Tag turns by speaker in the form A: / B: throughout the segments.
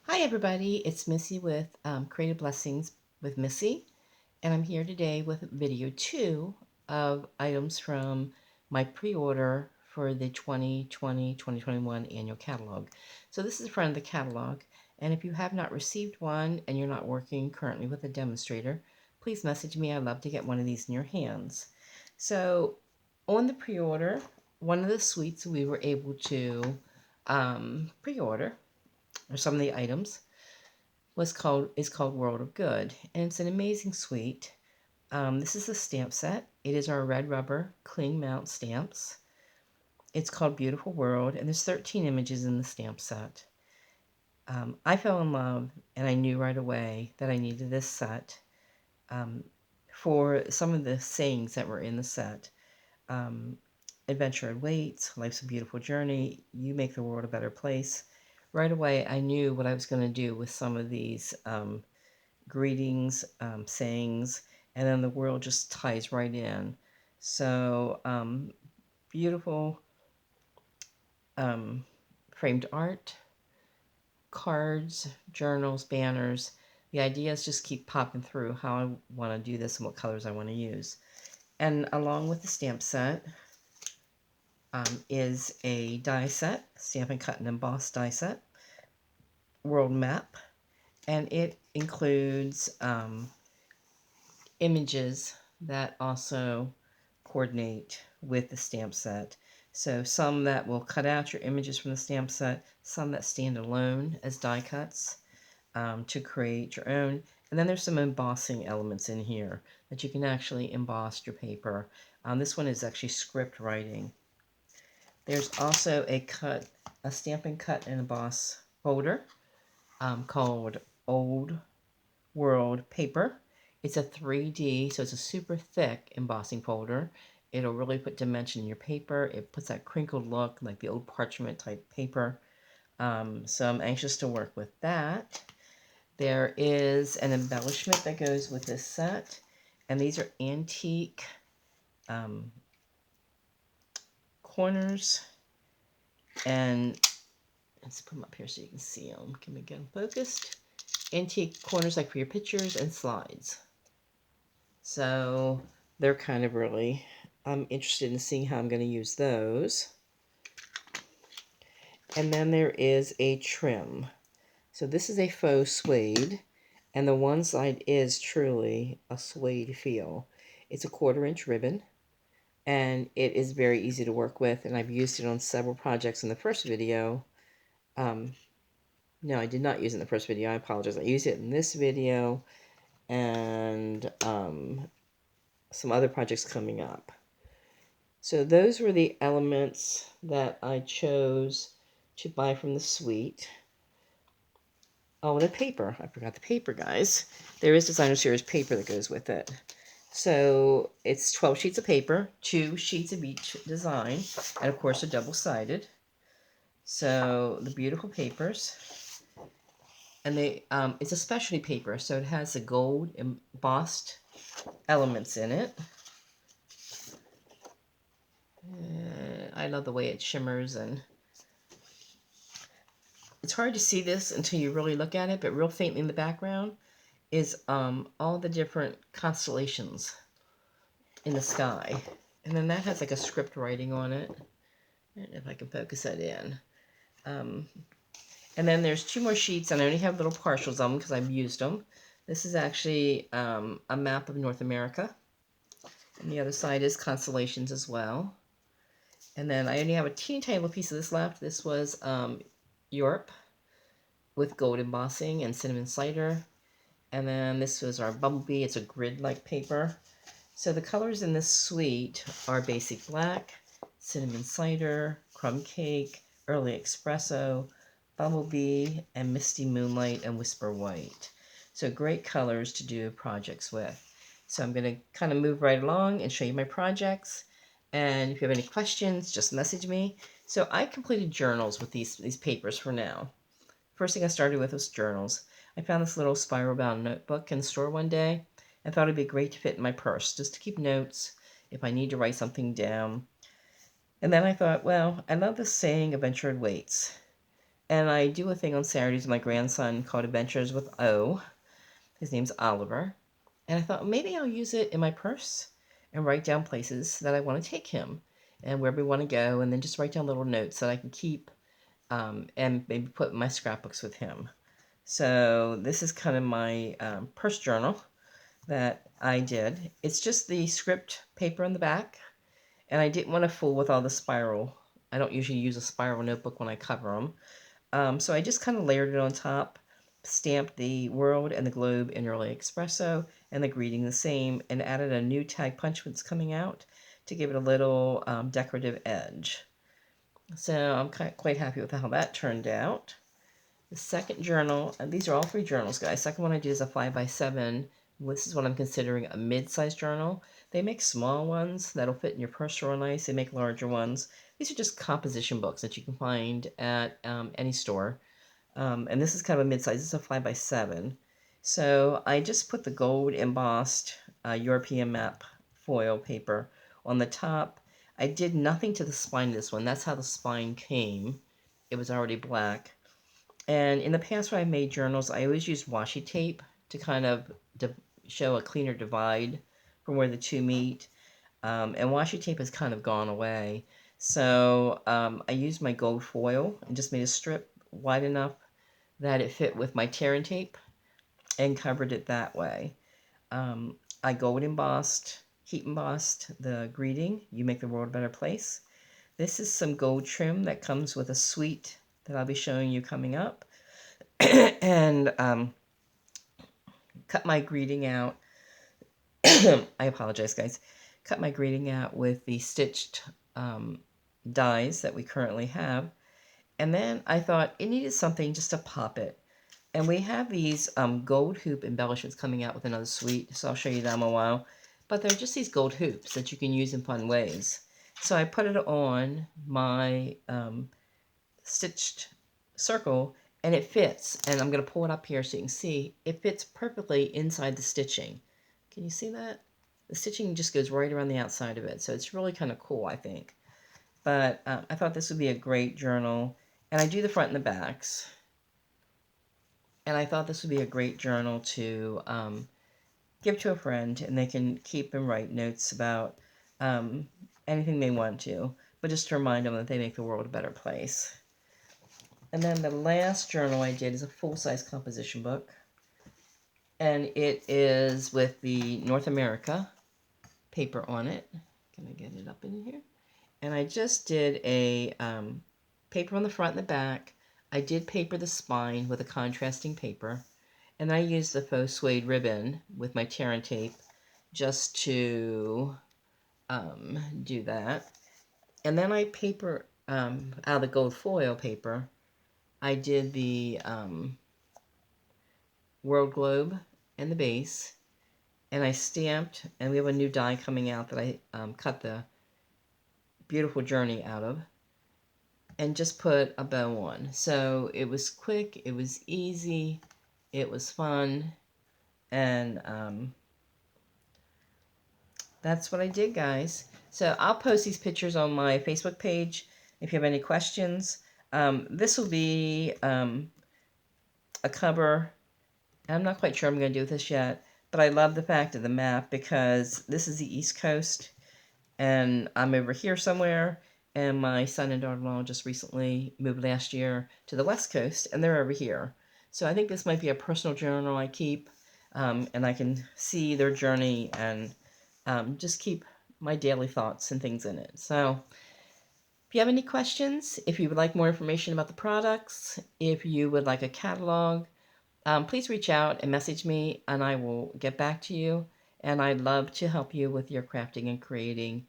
A: Hi everybody, it's Missy with Creative Blessings with Missy, and I'm here today with video 2 of items from my pre-order for the 2020-2021 annual catalog. So this is front of the catalog, and if you have not received one and you're not working currently with a demonstrator, please message me. I'd love to get one of these in your hands. So on the pre-order, one of the suites we were able to pre-order, or some of the items, is called World of Good, and it's an amazing suite. This is a stamp set. It is our red rubber cling mount stamps. It's called Beautiful World, and there's 13 images in the stamp set. I fell in love, and I knew right away that I needed this set um, for some of the sayings that were in the set. Um, Adventure awaits, life's a beautiful journey, you make the world a better place. Right away, I knew what I was going to do with some of these greetings, sayings, and then the world just ties right in. So beautiful um, framed art, cards, journals, banners. The ideas just keep popping through how I want to do this and what colors I want to use. And along with the stamp set is a die set, stamp and cut and emboss die set, world map, and it includes images that also coordinate with the stamp set. So some that will cut out your images from the stamp set, some that stand alone as die cuts to create your own. And then there's some embossing elements in here that you can actually emboss your paper. This one is actually script writing. There's also a stamp and cut and emboss folder called Old World Paper. It's a 3D, so it's a super thick embossing folder. It'll really put dimension in your paper. It puts that crinkled look like the old parchment type paper. So I'm anxious to work with that. There is an embellishment that goes with this set, and these are antique um, corners. And let's put them up here so you can see them. Can we get them focused? Antique corners like for your pictures and slides. So they're kind of really, I'm interested in seeing how I'm going to use those. And then there is a trim. So this is a faux suede, and the one side is truly a suede feel. It's a 1/4 inch ribbon, and it is very easy to work with, and I've used it on several projects in the first video. No, I did not use it in the first video. I apologize. I used it in this video and some other projects coming up. So those were the elements that I chose to buy from the suite. Oh, the paper. I forgot the paper, guys. There is Designer Series paper that goes with it. So it's 12 sheets of paper, 2 sheets of each design, and of course, a double-sided. So the beautiful papers. And it's a specialty paper, so it has the gold embossed elements in it. I love the way it shimmers, and it's hard to see this until you really look at it, but real faintly in the background is all the different constellations in the sky. And then that has like a script writing on it. I don't know if I can focus that in. And then there's 2 more sheets, and I only have little partials of them because I've used them. This is actually a map of North America. And the other side is constellations as well. And then I only have a teeny tiny little piece of this left. This was Europe with gold embossing and cinnamon cider. And then this was our Bumblebee. It's a grid-like paper. So the colors in this suite are Basic Black, Cinnamon Cider, Crumb Cake, Early Espresso, Bumblebee, and Misty Moonlight and Whisper White. So great colors to do projects with. So I'm going to kind of move right along and show you my projects. And if you have any questions, just message me. So I completed journals with these papers for now. First thing I started with was journals. I found this little spiral-bound notebook in the store one day and thought it'd be great to fit in my purse, just to keep notes if I need to write something down. And then I thought, well, I love this saying, adventure awaits. And I do a thing on Saturdays with my grandson called Adventures with O. His name's Oliver. And I thought maybe I'll use it in my purse and write down places that I want to take him and where we want to go, and then just write down little notes that I can keep and maybe put in my scrapbooks with him. So this is kind of my purse journal that I did. It's just the script paper in the back, and I didn't want to fool with all the spiral. I don't usually use a spiral notebook when I cover them. So I just kind of layered it on top, stamped the world and the globe in Early Espresso and the greeting the same, and added a new tag punch when it's coming out to give it a little decorative edge. So I'm quite happy with how that turned out. The second journal, and these are all 3 journals, guys. Second one I did is a 5x7. This is what I'm considering a mid-sized journal. They make small ones that'll fit in your purse real nice. They make larger ones. These are just composition books that you can find at any store. And this is kind of a mid-size. It's a 5x7. So I just put the gold embossed European map foil paper on the top. I did nothing to the spine of this one. That's how the spine came. It was already black. And in the past when I made journals, I always used washi tape to kind of show a cleaner divide from where the two meet. And washi tape has kind of gone away. So I used my gold foil and just made a strip wide enough that it fit with my tear and tape and covered it that way. I gold embossed, heat embossed the greeting, "You make the world a better place." This is some gold trim that comes with a suite that I'll be showing you coming up. And cut my greeting out. I apologize, guys. Cut my greeting out with the stitched dies that we currently have. And then I thought it needed something just to pop it. And we have these gold hoop embellishments coming out with another suite, so I'll show you them a while. But they're just these gold hoops that you can use in fun ways. So I put it on my stitched circle, and it fits. And I'm going to pull it up here so you can see. It fits perfectly inside the stitching. Can you see that? The stitching just goes right around the outside of it. So it's really kind of cool, I think. But I thought this would be a great journal. And I do the front and the backs. And I thought this would be a great journal to give to a friend, and they can keep and write notes about anything they want to, but just to remind them that they make the world a better place. And then the last journal I did is a full-size composition book, and it is with the North America paper on it. Can I get it up in here? And I just did a paper on the front and the back. I did paper the spine with a contrasting paper, and I used the faux suede ribbon with my tear and tape just to do that. And then I paper out of the gold foil paper, I did the world globe and the base, and I stamped, and we have a new die coming out that I cut the beautiful journey out of, and just put a bow on. So it was quick, it was easy, it was fun, and that's what I did, guys. So I'll post these pictures on my Facebook page if you have any questions. This will be a cover. I'm not quite sure I'm going to do with this yet, but I love the fact of the map because this is the East Coast, and I'm over here somewhere, and my son and daughter-in-law just recently moved last year to the West Coast, and they're over here. So I think this might be a personal journal I keep, and I can see their journey and just keep my daily thoughts and things in it. So if you have any questions, if you would like more information about the products, if you would like a catalog, please reach out and message me, and I will get back to you. And I'd love to help you with your crafting and creating.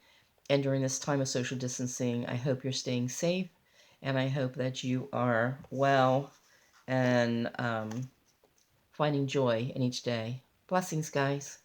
A: And during this time of social distancing, I hope you're staying safe, and I hope that you are well and finding joy in each day. Blessings, guys.